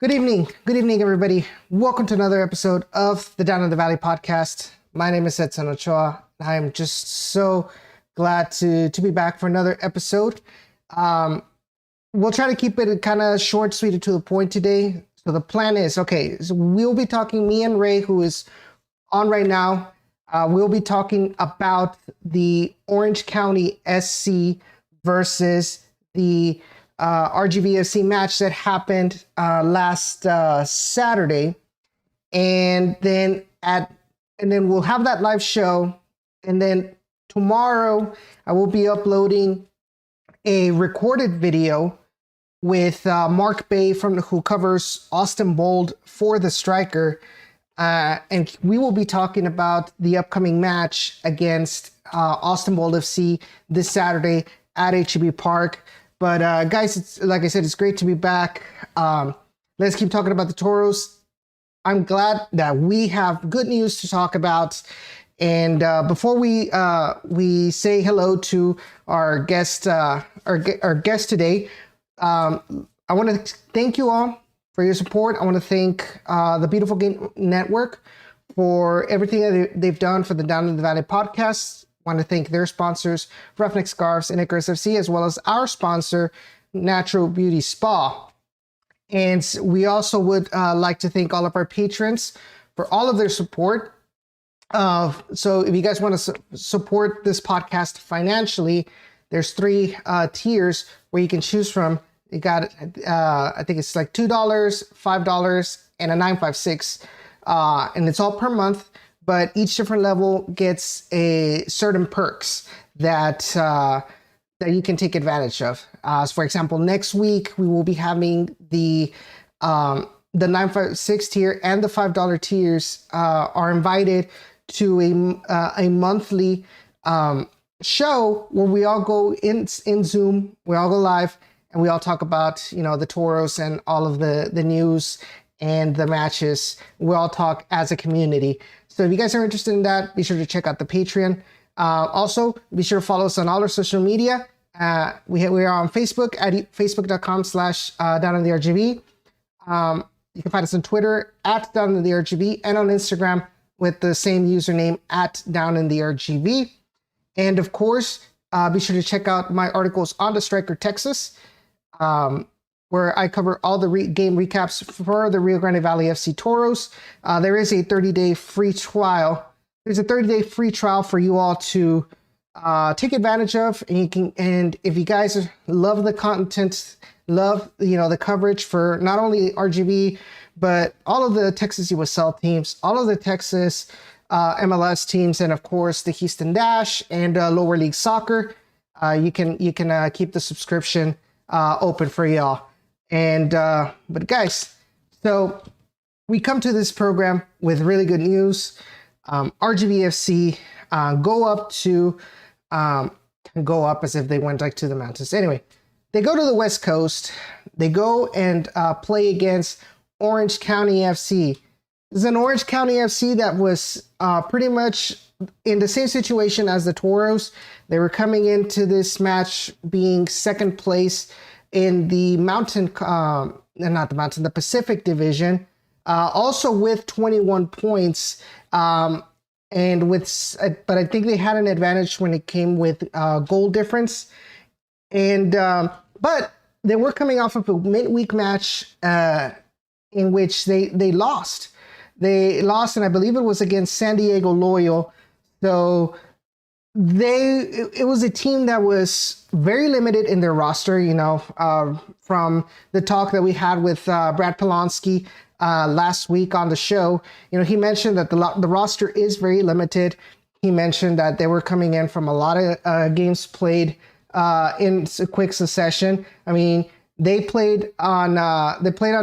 Good evening, everybody. Welcome to another episode of the Down in the Valley podcast. My name is Edson Ochoa. I am just so glad to be back for another episode. We'll try to keep it kind of short, sweet, and to the point today. So the plan is, so we'll be talking, me and Ray, who is on right now, we'll be talking about the Orange County SC versus the RGVFC match that happened last Saturday, and then we'll have that live show, and then tomorrow I will be uploading a recorded video with Mark Bay who covers Austin Bold for the Striker, and we will be talking about the upcoming match against Austin Bold FC this Saturday at HEB Park. But guys, it's, like I said, it's great to be back. Let's keep talking about the Toros. I'm glad that we have good news to talk about. And before we say hello to our guest, our guest today, I want to thank you all for your support. I want to thank the Beautiful Game Network for everything that they've done for the Down in the Valley podcast. Want to thank their sponsors, Roughneck Scarves and Icarus FC, as well as our sponsor, Natural Beauty Spa. And we also would like to thank all of our patrons for all of their support. So if you guys want to support this podcast financially, there's three tiers where you can choose from. You got, I think it's like $2, $5, and a $9.56, and it's all per month. But each different level gets a certain perks that you can take advantage of. So for example, next week we will be having the $9.56 tier and the $5 tiers are invited to a monthly show where we all go in Zoom, we all go live, and we all talk about the Toros and all of the news and the matches. We all talk as a community. So if you guys are interested in that, be sure to check out the Patreon. Also, be sure to follow us on all our social media. We are on Facebook at facebook.com/downintheRGV. You can find us on Twitter at downintheRGV and on Instagram with the same username at downintheRGV. And of course, be sure to check out my articles on the Striker Texas, where I cover all the game recaps for the Rio Grande Valley FC Toros. There is a 30-day free trial. There's a 30-day free trial for you all to take advantage of, and if you guys love the content, love the coverage for not only RGV but all of the Texas USL teams, all of the Texas MLS teams, and of course the Houston Dash and lower league soccer, you can keep the subscription open for y'all. And but guys, so we come to this program with really good news. RGVFC go up as if they went like to the mountains. Anyway, they go to the West Coast. They go and play against Orange County FC. This is an Orange County FC that was pretty much in the same situation as the Toros. They were coming into this match being second place in the the Pacific Division, also with 21 points, but I think they had an advantage when it came with goal difference, but they were coming off of a midweek match in which they lost. They lost, and I believe it was against San Diego Loyal. So it was a team that was very limited in their roster, from the talk that we had with Brad Polonsky last week on the show. He mentioned that the roster is very limited. He mentioned that they were coming in from a lot of games played in quick succession. I mean, they played on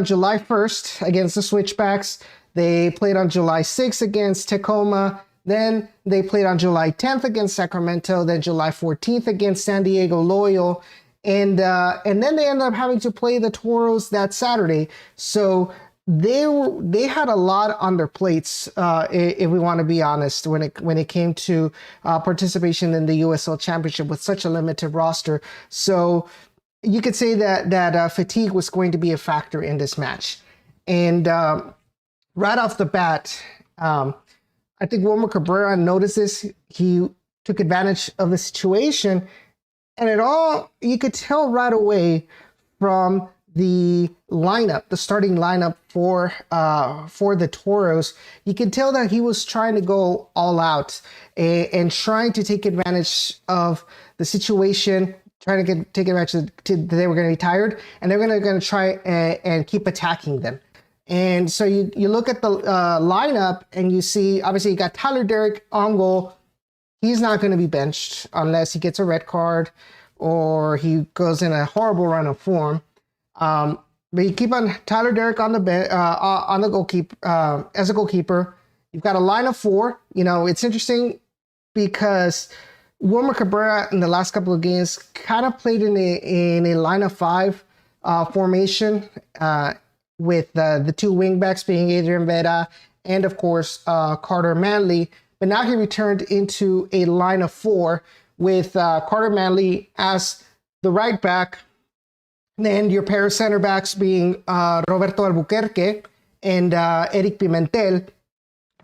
July 1st against the Switchbacks. They played on July 6th against Tacoma. Then they played on July 10th against Sacramento, then July 14th against San Diego Loyal, and then they ended up having to play the Toros that Saturday. So they had a lot on their plates, if we want to be honest, when it came to participation in the USL Championship with such a limited roster. So you could say that fatigue was going to be a factor in this match. And right off the bat, I think Wilmer Cabrera noticed this. He took advantage of the situation, and you could tell right away from the lineup, the starting lineup for the Toros. You could tell that he was trying to go all out and trying to take advantage of the situation, trying to take advantage they were going to be tired, and they're going to try and keep attacking them. And so you look at the lineup and you see, obviously, you got Tyler Derrick on goal. He's not going to be benched unless he gets a red card or he goes in a horrible run of form. But you keep on Tyler Derrick on the goalkeeper as a goalkeeper. You've got a line of four. It's interesting because Wilmer Cabrera in the last couple of games kind of played in a line of five formation with the two wingbacks being Adrian Vera and, of course, Carter Manley. But now he returned into a line of four with Carter Manley as the right back. Then your pair of center backs being Roberto Albuquerque and Eric Pimentel.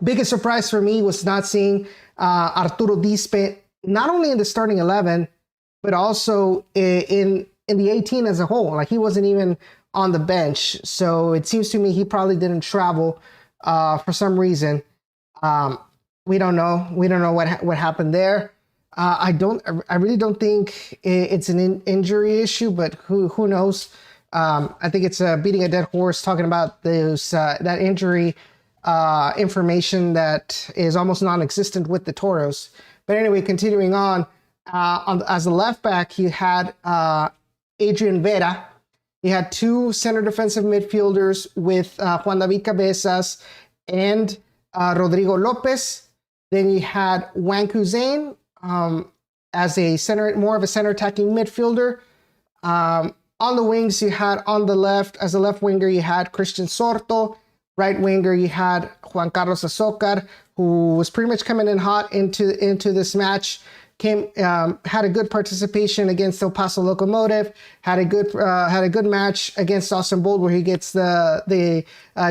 Biggest surprise for me was not seeing Arturo Dispe not only in the starting 11, but also in the 18 as a whole. Like, he wasn't even on the bench. So it seems to me he probably didn't travel for some reason. We don't know. We don't know what happened there. I really don't think it's an injury issue, but who knows? I think it's beating a dead horse talking about that injury information that is almost non-existent with the Toros. But anyway, continuing on as a left back, you had Adrian Vera. You had two center defensive midfielders with Juan David Cabezas and Rodrigo Lopez. Then you had Wang Kuzain as more of a center attacking midfielder. On the wings, you had on the left, as a left winger, you had Christian Sorto. Right winger, you had Juan Carlos Azocar, who was pretty much coming in hot into this match. Had a good participation against El Paso Locomotive. Had a good match against Austin Bold, where he gets the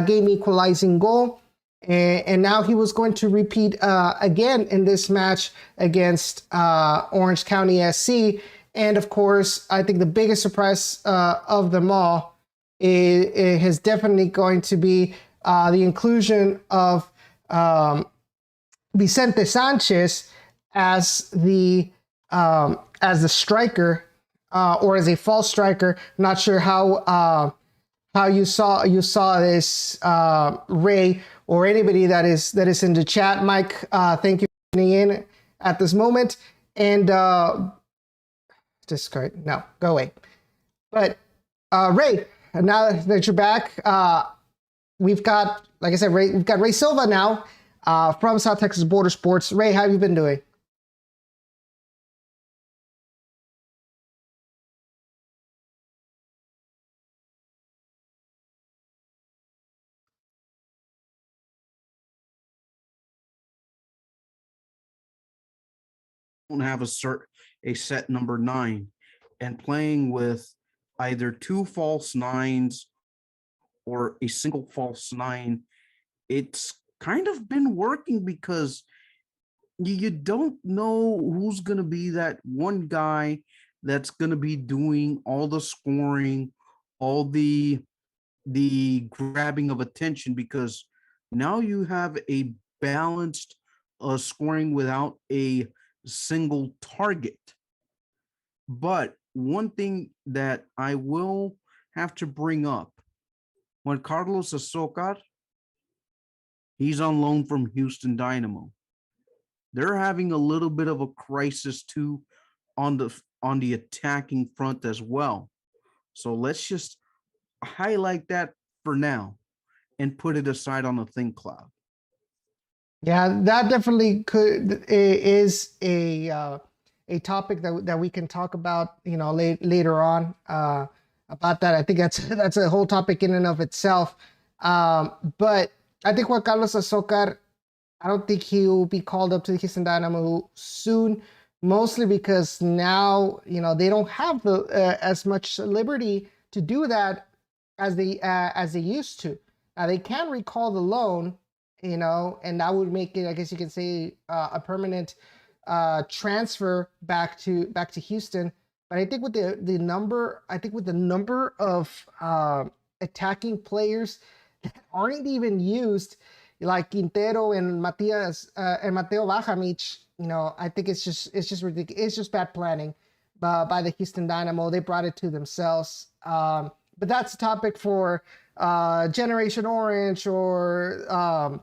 game equalizing goal. And now he was going to repeat again in this match against Orange County SC. And of course, I think the biggest surprise of them all is definitely going to be the inclusion of Vicente Sanchez as the striker or as a false striker. Not sure how you saw this, Ray, or anybody that is in the chat. Mike, thank you for tuning in at this moment. And discard. No, go away. But Ray, now that you're back, we've got, like I said, we've got Ray Silva now from South Texas Border Sports. Ray, how have you been doing? Don't have a set number 9, and playing with either two false 9s or a single false 9, it's kind of been working because you don't know who's going to be that one guy that's going to be doing all the scoring, all the grabbing of attention, because now you have a balanced scoring without a single target. But one thing that I will have to bring up, when Carlos Azocar, he's on loan from Houston Dynamo. They're having a little bit of a crisis too on the attacking front as well. So let's just highlight that for now and put it aside on the think cloud. Yeah, that definitely is a topic that we can talk about, later on about that. I think that's a whole topic in and of itself. But I think Juan Carlos Azocar, I don't think he'll be called up to the Houston Dynamo soon, mostly because now they don't have the as much liberty to do that as they used to. They can recall the loan, and that would make it, I guess you can say, a permanent transfer back to Houston. But I think with the number of attacking players that aren't even used, like Quintero and Matias and Mateo Bajamich, I think it's just ridiculous. It's just bad planning by the Houston Dynamo. They brought it to themselves. But that's a topic for Generation Orange The um,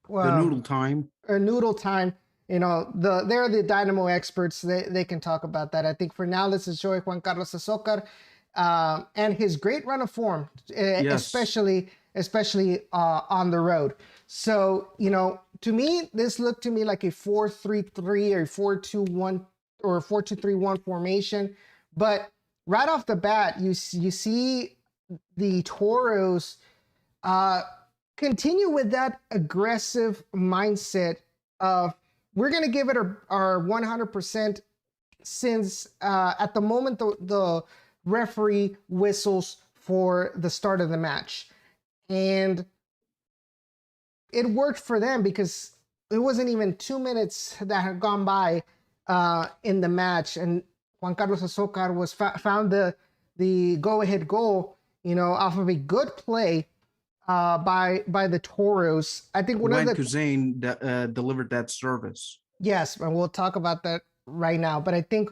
noodle time. or Noodle Time. They're the Dynamo experts. They can talk about that. I think for now, let's enjoy Juan Carlos Azocar and his great run of form, Yes. especially on the road. So to me, this looked to me like a 4-3-3 or 4-2-1 or 4-2-3-1 formation. But right off the bat, you see the Toros uh, continue with that aggressive mindset of we're going to give it our 100% since at the moment the referee whistles for the start of the match. And it worked for them because it wasn't even 2 minutes that had gone by in the match, and Juan Carlos Azocar was found the go ahead goal, off of a good play by the Toros. I think one of When the Kuzane delivered that service. yes, and we'll talk about that right now. But I think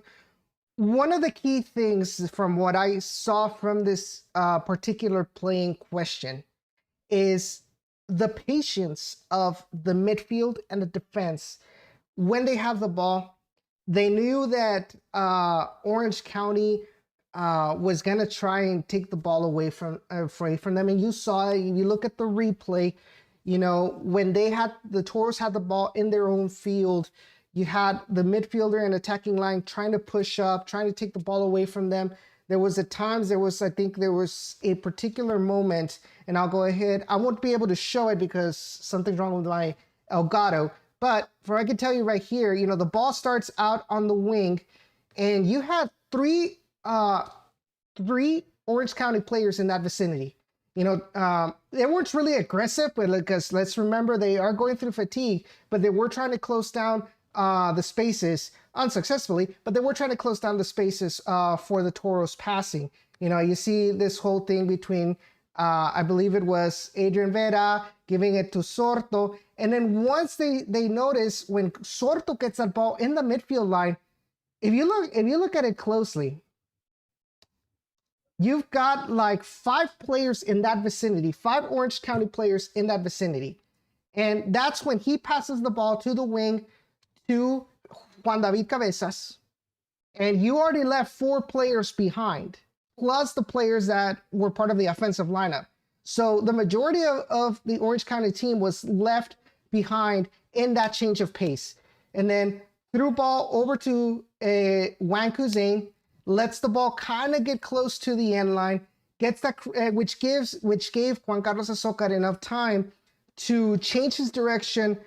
one of the key things from what I saw from this particular playing question is the patience of the midfield and the defense when they have the ball. They knew that Orange County was gonna try and take the ball away from them, and you saw it. You look at the replay. When the Toros had the ball in their own field, you had the midfielder and attacking line trying to push up, trying to take the ball away from them. I think there was a particular moment, and I'll go ahead. I won't be able to show it because something's wrong with my Elgato. But I can tell you right here, the ball starts out on the wing, and you had three Orange County players in that vicinity. They weren't really aggressive, but because let's remember they are going through fatigue, but they were trying to close down the spaces unsuccessfully, but they were trying to close down the spaces for the Toros passing. You see this whole thing between, I believe it was Adrian Vera giving it to Sorto. And then once they notice when Sorto gets that ball in the midfield line, if you look at it closely, you've got like 5 players in that vicinity, 5 Orange County players in that vicinity. And that's when he passes the ball to the wing to Juan David Cabezas. And you already left 4 players behind, plus the players that were part of the offensive lineup. So the majority of the Orange County team was left behind in that change of pace. And then threw ball over to Juan Kuzane, lets the ball kind of get close to the end line, gets that, which gave Juan Carlos Azocar enough time to change his direction,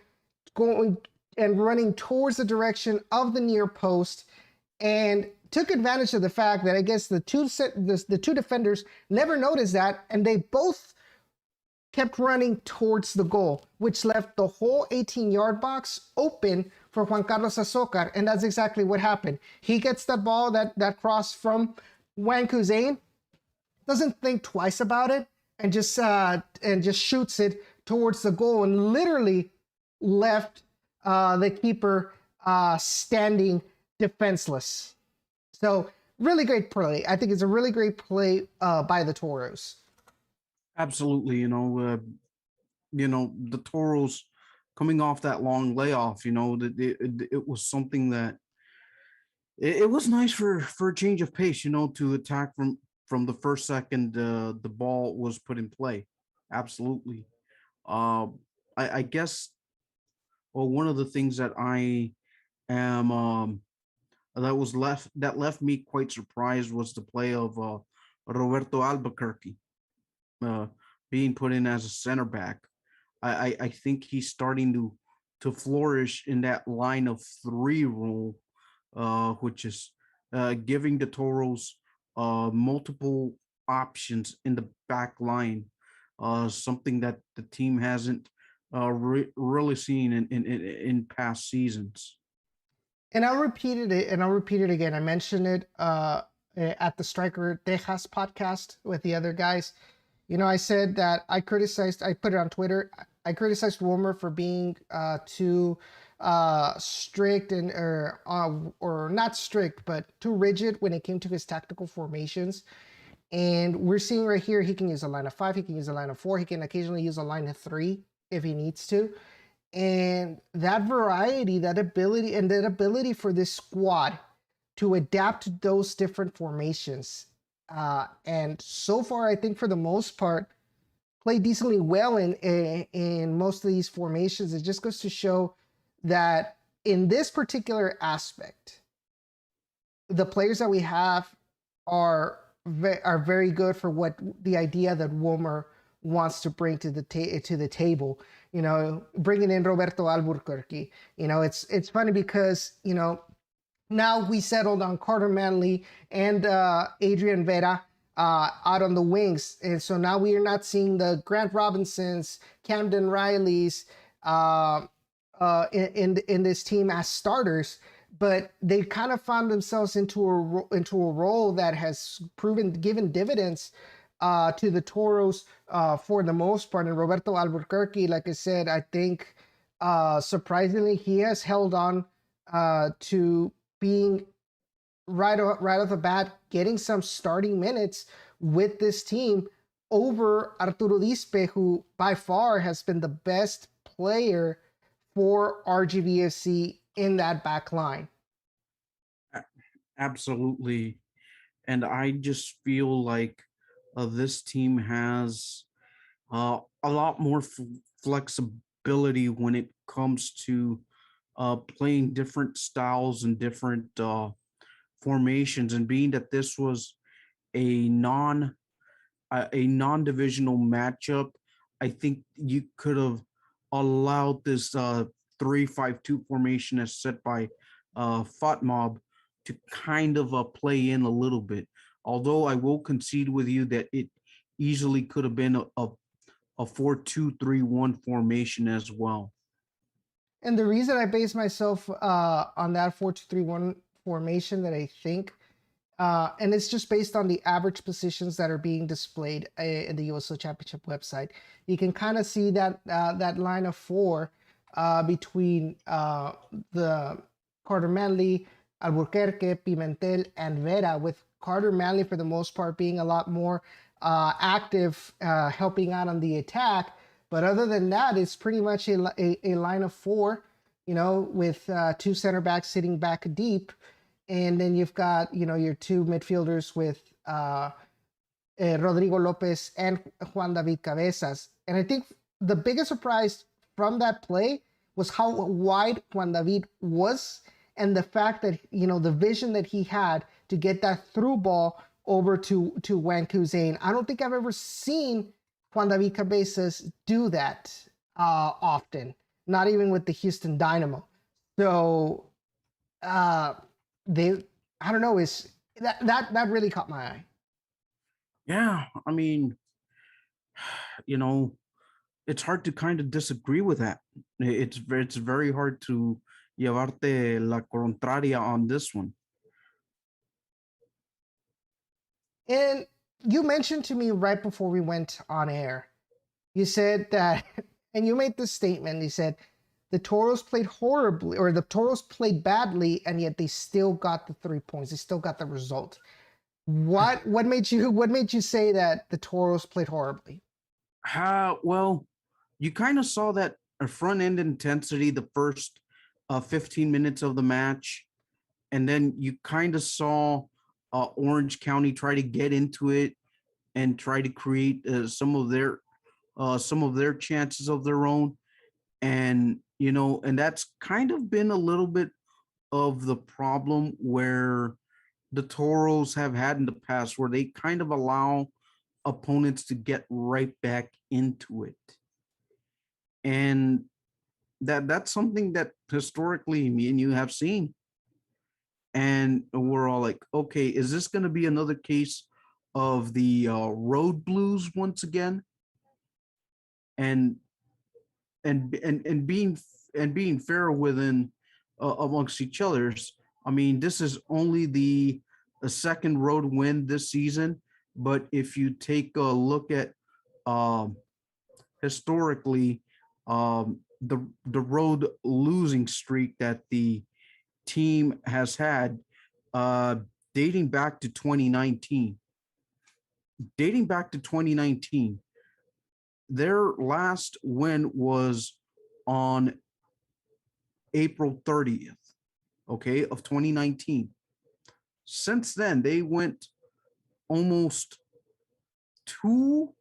going and running towards the direction of the near post, and took advantage of the fact that I guess the two defenders never noticed that, and they both kept running towards the goal, which left the whole 18-yard box open for Juan Carlos Azocar, and that's exactly what happened. He gets that ball, that cross from Juan Kuzane, doesn't think twice about it, and just shoots it towards the goal, and literally left the keeper standing defenseless. So really great play. I think it's a really great play by the Toros. Absolutely. The Toros coming off that long layoff, it was something that it was nice for a change of pace, to attack from the first second the ball was put in play. Absolutely. Uh, I guess, well, one of the things that I am that left me quite surprised was the play of Roberto Albuquerque uh, being put in as a center back. I think he's starting to flourish in that line of 3 role, which is giving the Toros multiple options in the back line. something that the team hasn't really seen in past seasons. And I'll repeat it and I'll repeat it again. I mentioned it at the Striker Tejas podcast with the other guys. I said that I put it on Twitter. I criticized Wilmer for being too strict or not strict, but too rigid when it came to his tactical formations. And we're seeing right here, he can use a line of 5, he can use a line of 4, he can occasionally use a line of 3 if he needs to. And that variety, that ability for this squad to adapt to those different formations. And so far, I think for the most part, played decently well in most of these formations. It just goes to show that in this particular aspect, the players that we have are very good for what the idea that Wilmer wants to bring to the table. Bringing in Roberto Albuquerque. It's funny because now we settled on Carter Manley and Adrian Vera out on the wings, and so now we are not seeing the Grant Robinsons, Camden Rileys in this team as starters. But they kind of found themselves into a role that has given dividends to the Toros for the most part. And Roberto Albuquerque, like I said, I think surprisingly he has held on to being right off the bat, getting some starting minutes with this team over Arturo Dispe, who by far has been the best player for RGVFC in that back line. Absolutely. And I just feel like this team has a lot more flexibility when it comes to playing different styles and different formations. And being that this was a non-divisional matchup, I think you could have allowed this 3-5-2 formation as set by Fatmob to kind of play in a little bit. Although I will concede with you that it easily could have been a 4-2-3-1 formation as well. And the reason I base myself on that 4-2-3-1 formation that I think, and it's just based on the average positions that are being displayed in the USL Championship website. You can kind of see that that line of 4 between the Carter Manley, Albuquerque, Pimentel, and Vera, with Carter Manley for the most part being a lot more active, helping out on the attack. But other than that, it's pretty much a line of 4, with 2 center backs sitting back deep. And then you've got, your 2 midfielders with Rodrigo Lopez and Juan David Cabezas. And I think the biggest surprise from that play was how wide Juan David was, and the fact that, the vision that he had to get that through ball over to Wan Kuzain. I don't think I've ever seen Juan David Cabezas do that often, not even with the Houston Dynamo. So I don't know, is that really caught my eye. Yeah, I mean, it's hard to kind of disagree with that. It's very hard to llevarte la contraria on this one. And you mentioned to me right before we went on air, you said that, and you made this statement, you said, the Toros played horribly, or the Toros played badly, and yet they still got the 3 points. They still got the result. What made you say that the Toros played horribly? Well, you kind of saw that front end intensity the first 15 minutes of the match, and then you kind of saw Orange County try to get into it and try to create some of their chances of their own. And and that's kind of been a little bit of the problem where the Toros have had in the past, where they kind of allow opponents to get right back into it. And that's something that historically me and you have seen. And we're all like, okay, is this going to be another case of the road blues once again? and and being fair within amongst each others. I mean, this is only the second road win this season, but if you take a look at um, historically, the road losing streak that the team has had, uh, dating back to 2019, dating back to 2019, their last win was on April 30th, okay, of 2019. Since then, they went almost two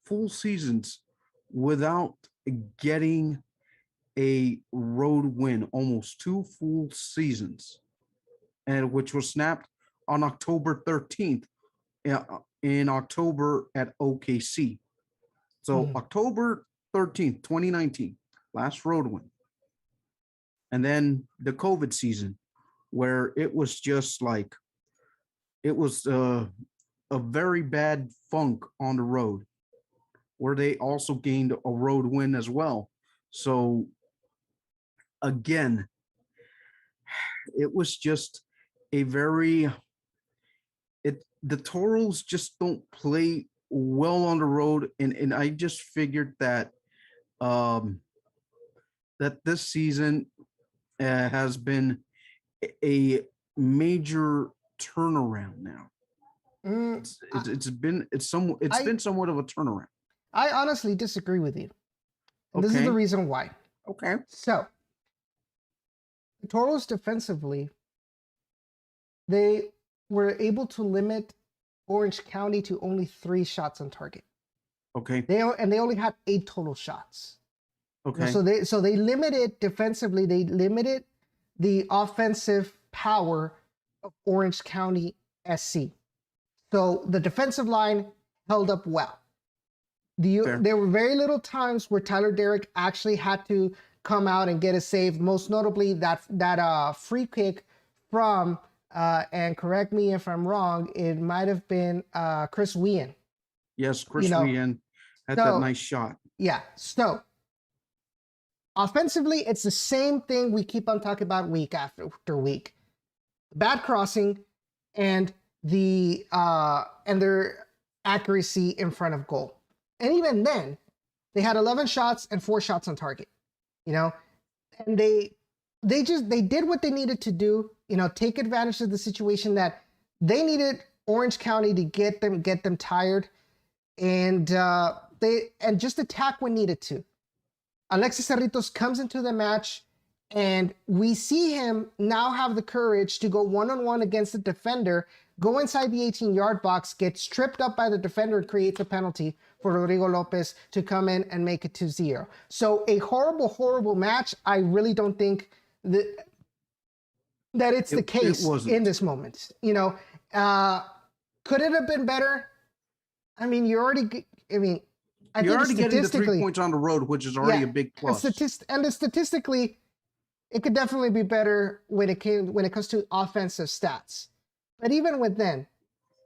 full seasons without getting a road win, almost two full seasons, and which was snapped on October 13th in October at OKC. So Mhm. October 13th, 2019, last road win. And then the COVID season, where it was just like, it was a very bad funk on the road, where they also gained a road win as well. So again, it was just a very, the Toros just don't play well on the road, and I just figured that um that this season has been a major turnaround now. Mm, It's I, it's it's been it's I been somewhat of a turnaround. I honestly disagree with you, and this is the Okay. reason why. Okay. So the Toros defensively, they were able to limit Orange County to only 3 shots on target. Okay. They only had 8 total shots. Okay. So they limited defensively. They limited the offensive power of Orange County SC. So the defensive line held up well. There were very little times where Tyler Derrick actually had to come out and get a save. Most notably that free kick from and correct me if I'm wrong, it might have been Chris Wien. Yes, Chris Wien had that nice shot. Yeah. So offensively, it's the same thing we keep on talking about week after week. Bad crossing and their accuracy in front of goal. And even then, they had 11 shots and 4 shots on target. And they did what they needed to do, take advantage of the situation that they needed Orange County to get them tired, and just attack when needed to. Alexis Cerritos comes into the match, and we see him now have the courage to go one-on-one against the defender, go inside the 18-yard box, get tripped up by the defender, and creates a penalty for Rodrigo Lopez to come in and make it 2-0. So a horrible, horrible match. I really don't think that it's the case in this moment. Could it have been better? I mean, you're already getting the 3 points on the road, which is already a big plus. And statistically, it could definitely be better when it comes to offensive stats. But even with them,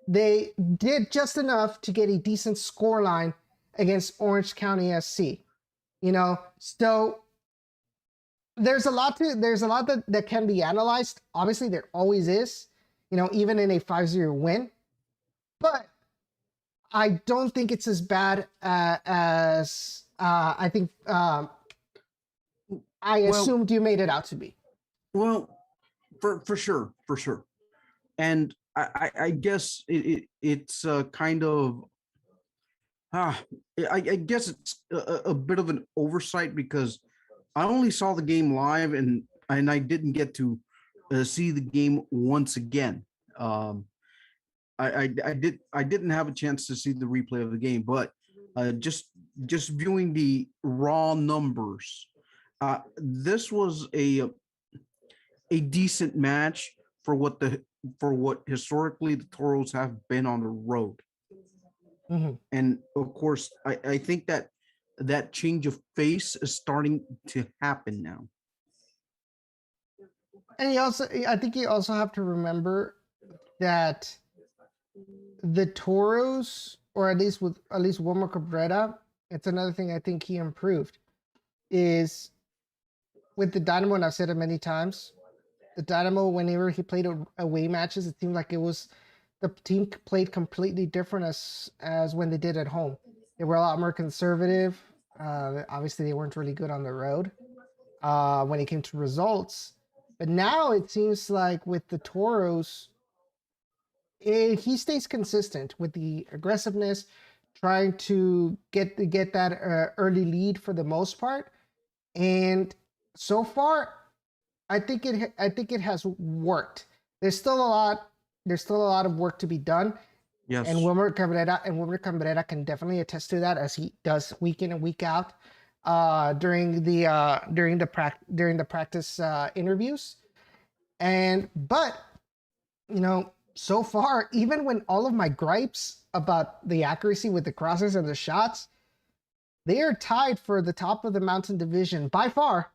they did just enough to get a decent scoreline against Orange County SC. So there's a lot that can be analyzed. Obviously, there always is, even in a 5-0 win. But I don't think it's as bad as I think I assumed you made it out to be. Well, for sure. And I guess it's kind of, I guess it's a bit of an oversight, because I only saw the game live, and I didn't get to see the game once again. I didn't have a chance to see the replay of the game, but just viewing the raw numbers, this was a decent match for what historically the Toros have been on the road. Mm-hmm. And of course, I think that change of face is starting to happen now. And I think you also have to remember that the Toros, or at least Wilmer Cabrera, it's another thing I think he improved is with the Dynamo, and I've said it many times. The Dynamo, whenever he played away matches, it seemed like it was the team played completely different as when they did at home. They were a lot more conservative. Obviously, they weren't really good on the road when it came to results. But now it seems like with the Toros, he stays consistent with the aggressiveness, trying to get that early lead for the most part. And so far, I think it has worked. There's still a lot. There's still a lot of work to be done, and Yes. Wilmer Cabrera can definitely attest to that as he does week in and week out during the practice interviews. And but so far, even when all of my gripes about the accuracy with the crosses and the shots, they are tied for the top of the Mountain Division by far,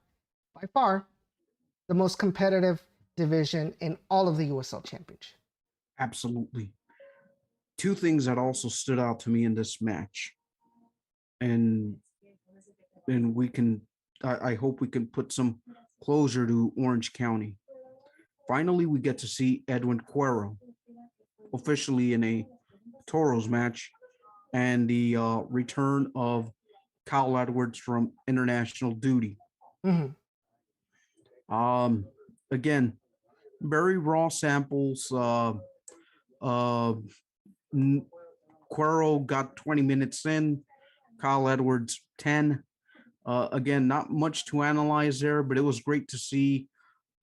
the most competitive division in all of the USL Championship. Absolutely. Two things that also stood out to me in this match, and we can, I hope we can put some closure to Orange County. Finally, we get to see Edwin Cuero officially in a Toros match, and the return of Kyle Edwards from international duty. Mhm. Um, Again, very raw samples. Uh, Cuero got 20 minutes in, Kyle Edwards 10. Again, not much to analyze there, but it was great to see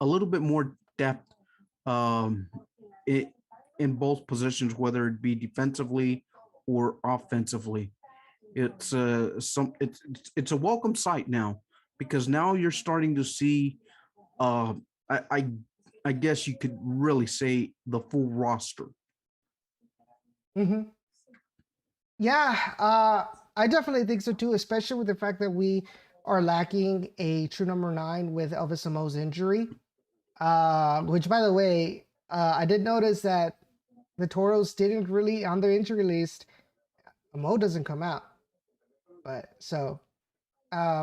a little bit more depth um, it, in both positions, whether it be defensively or offensively. It's a welcome sight now because now you're starting to see uh, I, I I guess you could really say the full roster. Mhm. Yeah, I definitely think so too, especially with the fact that we are lacking a true number nine with Elvis Amo's injury. Which, by the way, I did notice that the Toros didn't really on their injury list. Amo doesn't come out, but so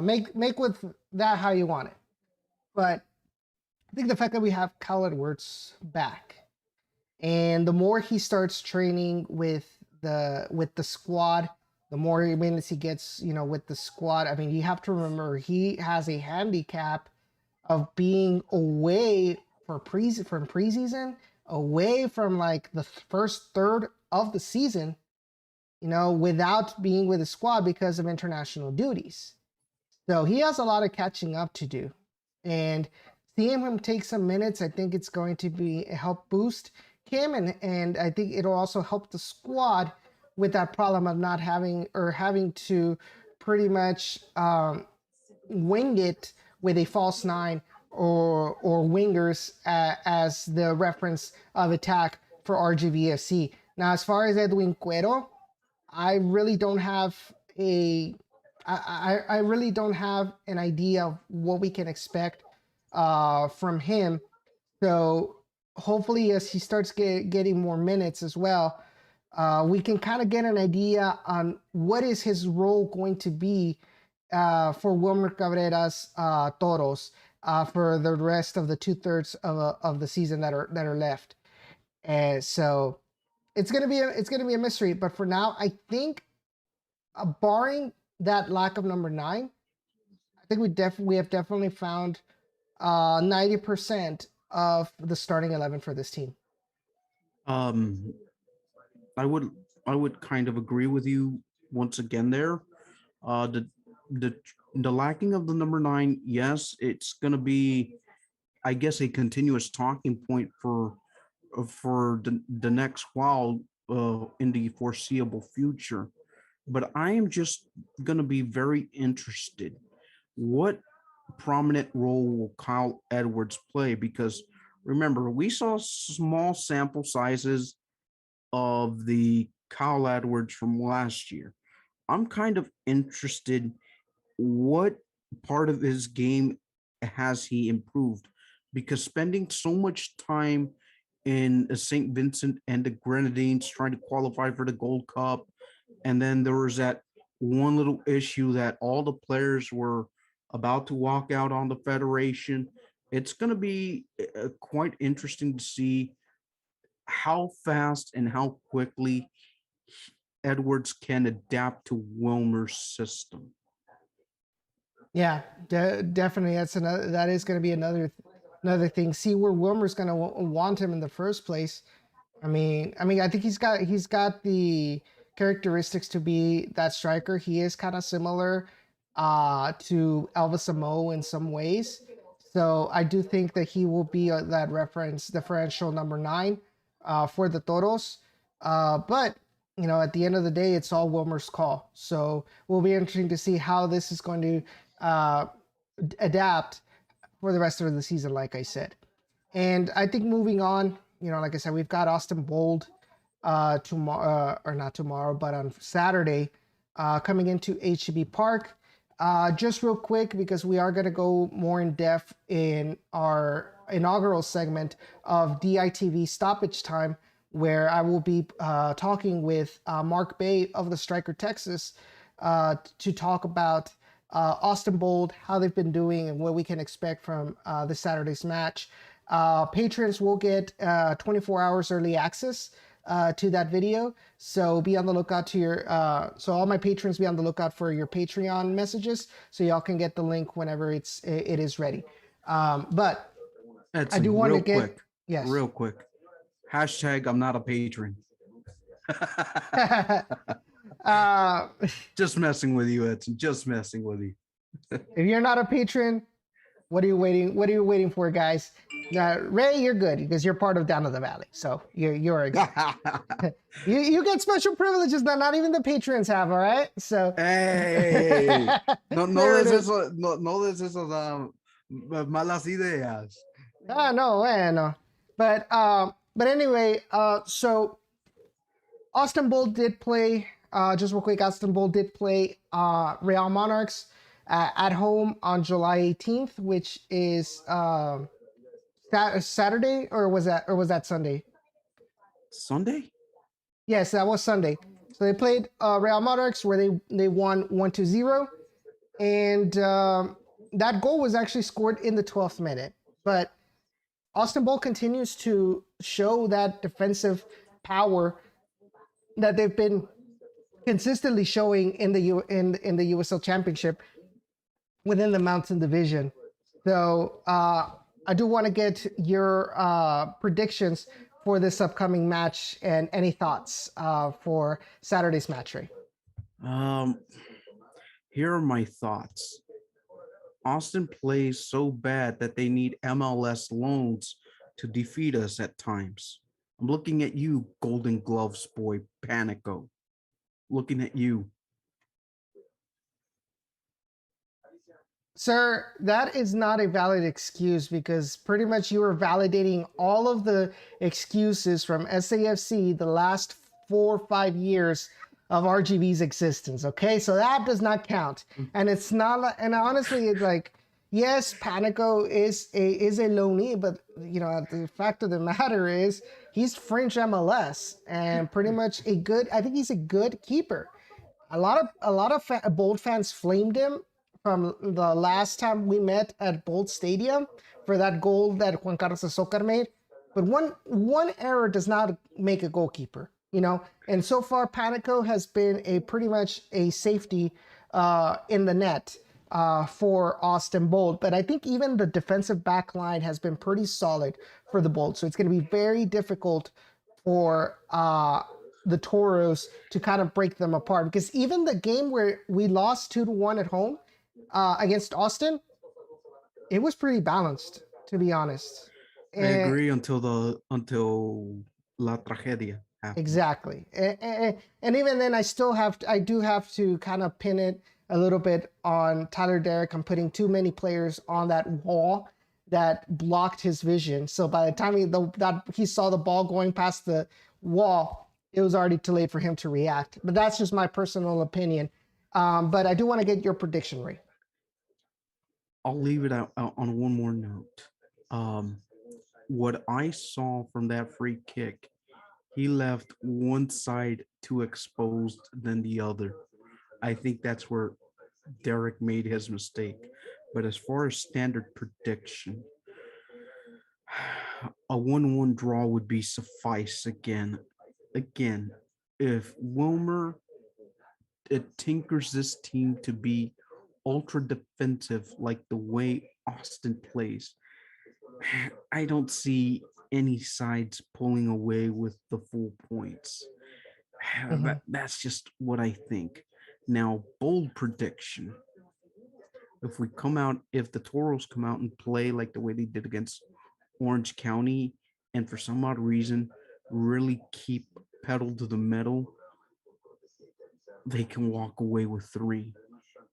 make with that how you want it. But I think the fact that we have Kyle Edwards back, and the more he starts training with the squad, the more minutes he gets, with the squad. I mean, you have to remember he has a handicap of being away from preseason, away from like the first third of the season, without being with the squad because of international duties. So he has a lot of catching up to do. And seeing him take some minutes, I think it's going to be a help boost him, and I think it'll also help the squad with that problem of not having to pretty much wing it with a false nine or wingers as the reference of attack for RGVFC. Now, as far as Edwin Cuero, I really don't have a I really don't have an idea of what we can expect from him. So hopefully, as he starts getting more minutes as well, we can kind of get an idea on what is his role going to be for Wilmer Cabrera's Toros for the rest of the 2/3 of the season that are left. And so it's gonna be a mystery. But for now, I think barring that lack of number nine, I think we have definitely found 90% of the starting 11 for this team. Um, I would I would kind of agree with you once again there. The the the lacking of the number nine, yes, it's gonna be, I guess, a continuous talking point for the next while in the foreseeable future. But I am just gonna be very interested. What prominent role will Kyle Edwards play? Because remember, we saw small sample sizes of the Kyle Edwards from last year. I'm kind of interested what part of his game has he improved, because spending so much time in St. Vincent and the Grenadines trying to qualify for the Gold Cup, and then there was that one little issue that all the players were about to walk out on the federation. It's going to be quite interesting to see how fast and how quickly Edwards can adapt to Wilmer's system. Yeah, definitely. That is going to be another thing. See where Wilmer's going to want him in the first place. I think he's got the characteristics to be that striker. He is kind of similar to Elvis Amo in some ways. So I do think that he will be that reference differential number 9 for the Toros. But at the end of the day, it's all Wilmer's call. So will be interesting to see how this is going to adapt for the rest of the season, like I said. And I think moving on, like I said, we've got Austin Bold tomorrow, or not tomorrow, but on Saturday, coming into HEB Park. Just real quick, because we are going to go more in depth in our inaugural segment of DITV Stoppage Time, where I will be talking with Mark Bay of the Striker Texas to talk about Austin Bold, how they've been doing, and what we can expect from this Saturday's match. Patrons will get 24 hours early access to that video, so be on the lookout to your so all my patrons, be on the lookout for your Patreon messages, so y'all can get the link whenever it is ready. But That's I do want to get quick, yes, real quick. Hashtag I'm not a patron. Just messing with you, Edson. Just messing with you. If you're not a patron, what are you waiting? What are you waiting for, guys? Ray, you're good because you're part of Down to the Valley, so you're good. you get special privileges that not even the patrons have. All right, so hey, no des esos malas ideas. No. But anyway, so Austin Bold did play. Just real quick, Austin Bold did play Real Monarchs at home on July 18th, which is Saturday, or was that Sunday? Sunday? Yes, that was Sunday. So they played Real Monarchs, where they won 1-0, and that goal was actually scored in the 12th minute. But Austin Bold continues to show that defensive power that they've been consistently showing in the USL Championship within the Mountain Division. So I do want to get your predictions for this upcoming match and any thoughts for Saturday's match, Ray. Here are my thoughts. Austin plays so bad that they need MLS loans to defeat us at times. I'm looking at you, Golden Gloves boy, Panico. Looking at you. Sir, that is not a valid excuse, because pretty much you are validating all of the excuses from SAFC the last 4 or 5 years of RGV's existence. Okay, so that does not count, and it's not. And honestly, it's like, yes, Panico is a loanee, but the fact of the matter is he's fringe MLS and pretty much a good. I think he's a good keeper. A lot of Bold fans flamed him from the last time we met at Bold Stadium for that goal that Juan Carlos Azócar made. But one error does not make a goalkeeper, And so far, Panico has been pretty much a safety in the net for Austin Bold. But I think even the defensive back line has been pretty solid for the Bold. So it's going to be very difficult for the Toros to kind of break them apart. Because even the game where we lost 2-1 at home, against Austin, it was pretty balanced, to be honest. I agree until La Tragedia happened. Exactly. And even then, I do have to kind of pin it a little bit on Tyler Derrick. I'm putting too many players on that wall that blocked his vision. So by the time he saw the ball going past the wall, it was already too late for him to react. But that's just my personal opinion. But I do want to get your prediction, Ray. I'll leave it out on one more note. What I saw from that free kick, he left one side too exposed than the other. I think that's where Derek made his mistake. But as far as standard prediction, a 1-1 draw would be suffice again. Again, if Wilmer tinkers this team to be ultra defensive like the way Austin plays, I don't see any sides pulling away with the full points. Mhm. That's just what I think. Now, bold prediction. If the Toros come out and play like the way they did against Orange County, and for some odd reason, really keep pedal to the metal, they can walk away with 3.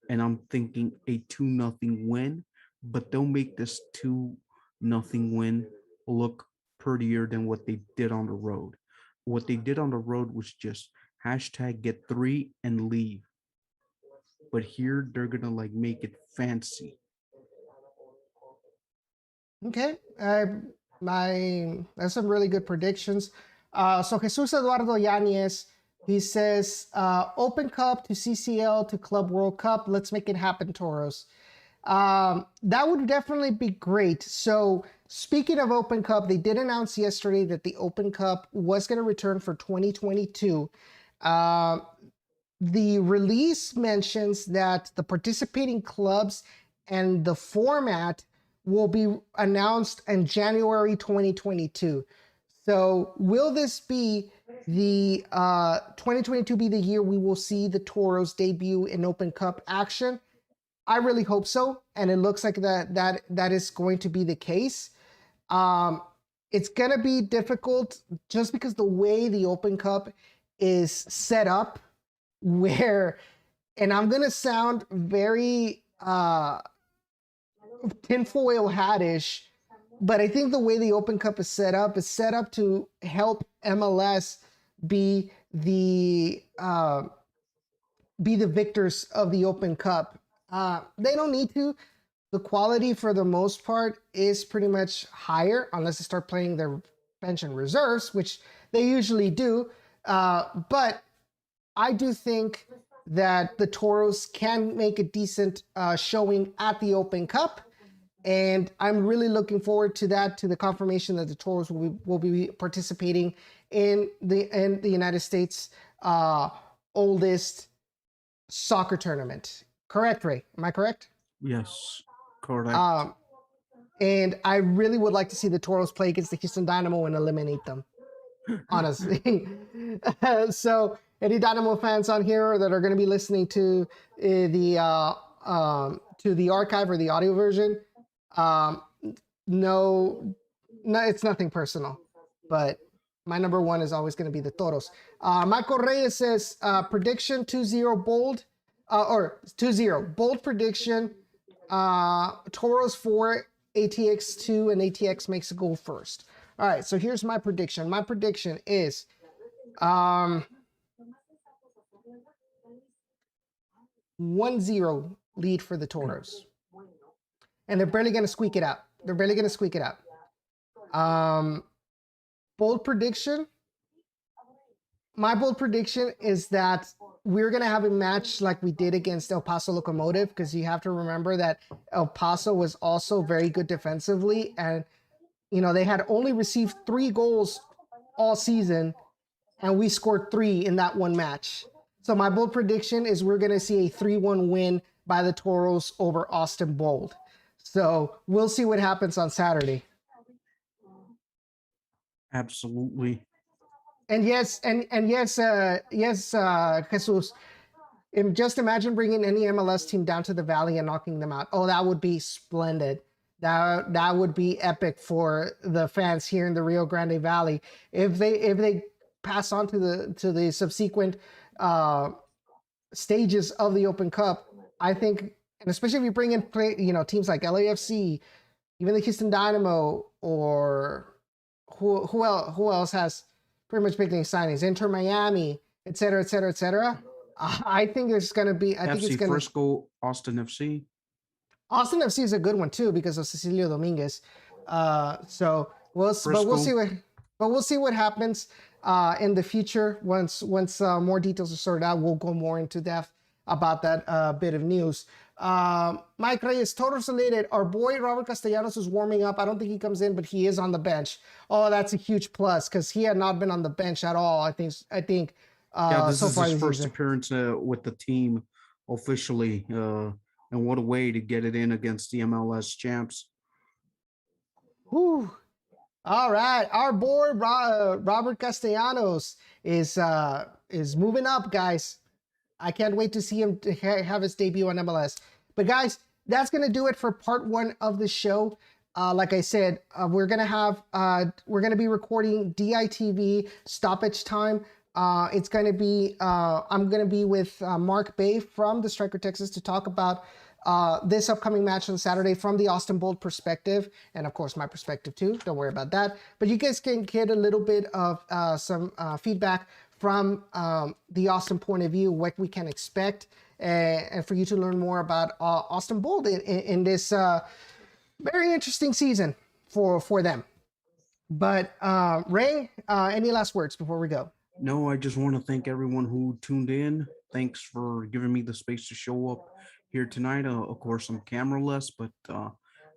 And I'm thinking a 2-0 win, but they'll make this 2-0 win look prettier than what they did on the road. What they did on the road was just hashtag get 3 and leave. But here they're gonna like make it fancy. Okay, that's some really good predictions. So Jesus Eduardo Yanez, he says, Open Cup to CCL to Club World Cup. Let's make it happen, Toros. That would definitely be great. So speaking of Open Cup, they did announce yesterday that the Open Cup was going to return for 2022. The release mentions that the participating clubs and the format will be announced in January 2022. So will this be the 2022 be the year we will see the Toros debut in Open Cup action? I really hope so, and it looks like that is going to be the case. It's gonna be difficult just because the way the Open Cup is set up, where, and I'm gonna sound very tinfoil hatish, but I think the way the Open Cup is set up to help MLS be the victors of the Open Cup. They don't need to. The quality for the most part is pretty much higher unless they start playing their bench and reserves, which they usually do. But I do think that the Toros can make a decent showing at the Open Cup. And I'm really looking forward to that, to the confirmation that the Toros will be participating in the United States oldest soccer tournament. Correct, Ray? Am I correct? Yes, correct. And I really would like to see the Toros play against the Houston Dynamo and eliminate them, honestly. So any Dynamo fans on here that are going to be listening to the archive or the audio version, no, it's nothing personal, but my number one is always going to be the Toros. Michael Reyes says prediction 2-0 bold, or 2-0 bold prediction. Toros 4, ATX 2, and ATX makes a goal first. All right, so here's my prediction. My prediction is 1-0 lead for the Toros. And they're barely going to squeak it out. Bold prediction. My bold prediction is that we're going to have a match like we did against El Paso Locomotive, because you have to remember that El Paso was also very good defensively. And, you know, they had only received 3 goals all season, and we scored 3 in that one match. So my bold prediction is we're going to see a 3-1 win by the Toros over Austin Bold. So we'll see what happens on Saturday. Absolutely. And yes, Jesus. Just imagine bringing any MLS team down to the Valley and knocking them out. Oh, that would be splendid. That would be epic for the fans here in the Rio Grande Valley. If they pass on to the subsequent stages of the Open Cup, I think, and especially if you bring in teams like LAFC, even the Houston Dynamo, or who else has pretty much big name signings, Inter Miami, et cetera. I think there's going to be. I think it's going to. Frisco, Austin FC. Austin FC is a good one too because of Cecilio Dominguez. So we'll see what happens in the future once more details are sorted out. We'll go more into depth about that bit of news. Mike Reyes, Toros related. Our boy Robert Castellanos is warming up. I don't think he comes in, but he is on the bench. Oh, that's a huge plus because he had not been on the bench at all. I think. Yeah, this So is far his this first season. appearance with the team officially, and what a way to get it in against the MLS champs. Whew. All right, our boy Robert Castellanos is moving up, guys. I can't wait to see him have his debut on MLS. But guys, that's gonna do it for part 1 of the show. Like I said, we're gonna be recording DITV stoppage time. It's gonna be I'm gonna be with Mark Bay from the Striker Texas to talk about this upcoming match on Saturday from the Austin Bold perspective, and of course my perspective too. Don't worry about that. But you guys can get a little bit of some feedback from the Austin point of view, what we can expect, and for you to learn more about Austin Bold in this very interesting season for them. But Ray, any last words before we go? No, I just want to thank everyone who tuned in. Thanks for giving me the space to show up here tonight. Of course, I'm cameraless, but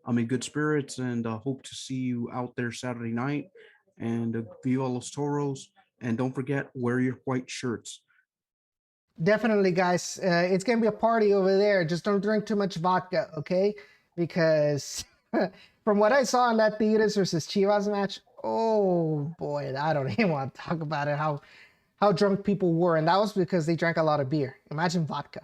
I'm in good spirits and hope to see you out there Saturday night. And Viva los Toros. And don't forget, wear your white shirts. Definitely, guys. It's going to be a party over there. Just don't drink too much vodka, okay? Because from what I saw in that Tigres versus Chivas match, oh boy, I don't even want to talk about it, how drunk people were. And that was because they drank a lot of beer. Imagine vodka.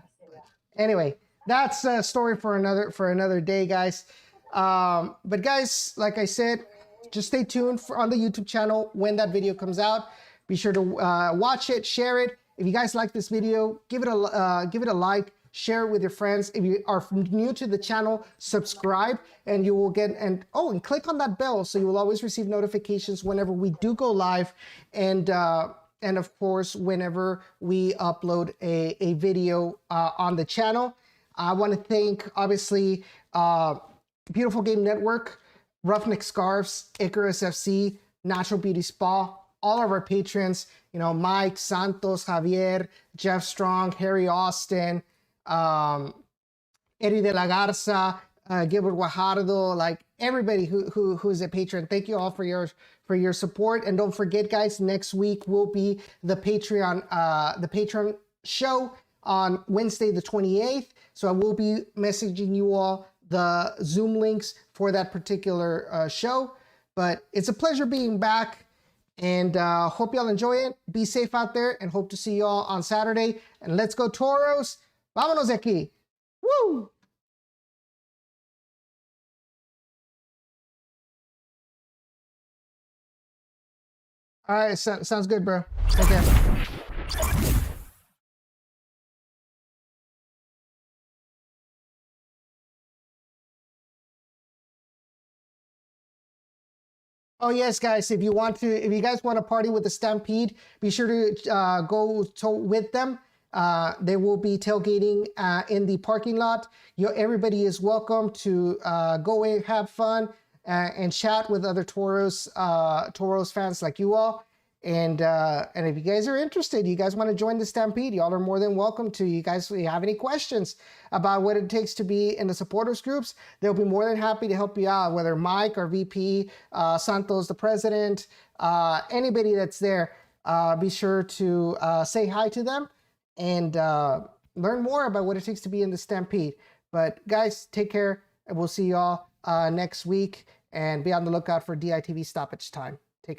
Anyway, that's a story for another day, guys. But guys, like I said, just stay tuned on the YouTube channel when that video comes out. Be sure to watch it, share it. If you guys like this video, give it a like, share it with your friends. If you are new to the channel, subscribe, and you will get and click on that bell so you will always receive notifications whenever we do go live, and of course whenever we upload a video on the channel. I want to thank obviously Beautiful Game Network, Roughneck Scarves, Icarus FC, Natural Beauty Spa, all of our patrons, Mike, Santos, Javier, Jeff Strong, Harry Austin, Eddie de la Garza, Gilbert Guajardo, like everybody who's a patron. Thank you all for your support. And don't forget, guys, next week will be the Patreon show on Wednesday the 28th. So I will be messaging you all the Zoom links for that particular show. But it's a pleasure being back. And hope y'all enjoy it. Be safe out there and hope to see y'all on Saturday. And let's go Toros. Vámonos de aquí. Woo! All right, sounds good, bro. Take care. Oh yes, guys! If you guys want to party with the Stampede, be sure to go with them. They will be tailgating in the parking lot. Everybody is welcome to go and have fun and chat with other Toros fans like you all. And if you guys are interested, you guys want to join the Stampede, y'all are more than welcome to. You guys, if you have any questions about what it takes to be in the supporters groups, they'll be more than happy to help you out, whether Mike or VP, Santos, the president, anybody that's there, be sure to say hi to them and learn more about what it takes to be in the Stampede. But guys, take care, and we'll see y'all next week, and be on the lookout for DITV stoppage time.